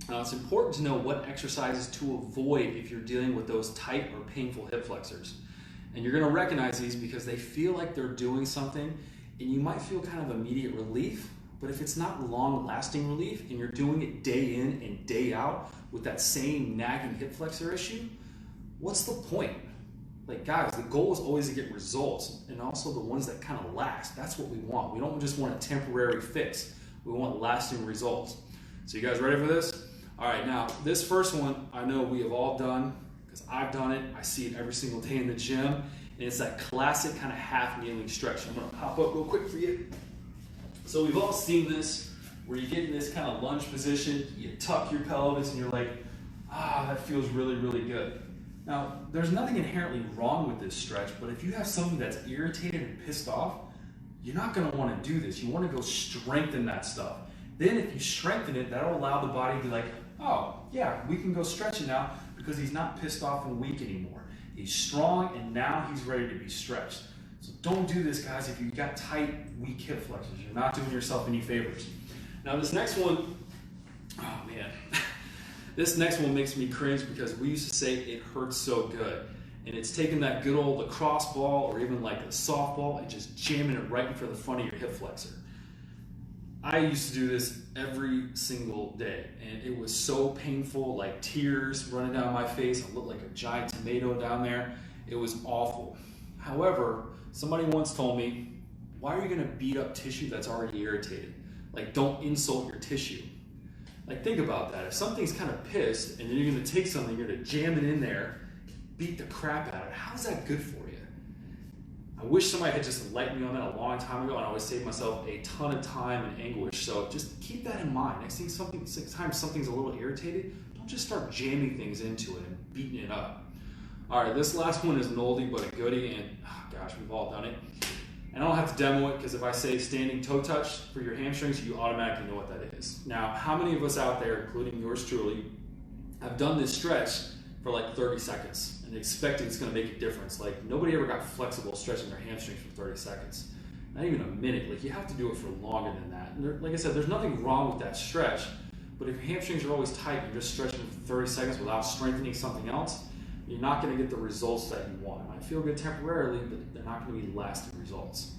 Now, it's important to know what exercises to avoid if you're dealing with those tight or painful hip flexors. And you're going to recognize these because they feel like they're doing something, and you might feel kind of immediate relief, but if it's not long-lasting relief and you're doing it day in and day out with that same nagging hip flexor issue, what's the point? Like, guys, the goal is always to get results, and also the ones that kind of last. That's what we want. We don't just want a temporary fix. We want lasting results. So you guys ready for this? All right, now this first one I know we have all done because I've done it. I see it every single day in the gym, and it's that classic kind of half kneeling stretch. I'm gonna pop up real quick for you. So we've all seen this where you get in this kind of lunge position, you tuck your pelvis, and you're like, that feels really, really good. Now, there's nothing inherently wrong with this stretch, but if you have something that's irritated and pissed off, you're not gonna wanna do this. You wanna go strengthen that stuff. Then if you strengthen it, that'll allow the body to be like, oh, yeah, we can go stretching now because he's not pissed off and weak anymore. He's strong and now he's ready to be stretched. So don't do this, guys, if you've got tight, weak hip flexors. You're not doing yourself any favors. Now this next one, oh man. This next one makes me cringe because we used to say it hurts so good. And it's taking that good old lacrosse ball or even like a softball and just jamming it right in front of the front of your hip flexor. I used to do this every single day, and it was so painful, like tears running down my face. I looked like a giant tomato down there. It was awful. However, somebody once told me, why are you gonna beat up tissue that's already irritated? Like, don't insult your tissue. Like, think about that. If something's kind of pissed and then you're gonna take something, you're gonna jam it in there, beat the crap out of it, how's that good for you? I wish somebody had just enlightened me on that a long time ago, and I would save myself a ton of time and anguish. So just keep that in mind. Next time something's a little irritated, don't just start jamming things into it and beating it up. All right, this last one is an oldie but a goodie, and oh gosh, we've all done it. And I don't have to demo it because if I say standing toe touch for your hamstrings, you automatically know what that is. Now, how many of us out there, including yours truly, have done this stretch for like 30 seconds and expecting it's going to make a difference? Like, nobody ever got flexible stretching their hamstrings for 30 seconds. Not even a minute. Like, you have to do it for longer than that. And there, like I said, there's nothing wrong with that stretch, but if your hamstrings are always tight and you're just stretching for 30 seconds without strengthening something else, you're not going to get the results that you want. It might feel good temporarily, but they're not going to be lasting results.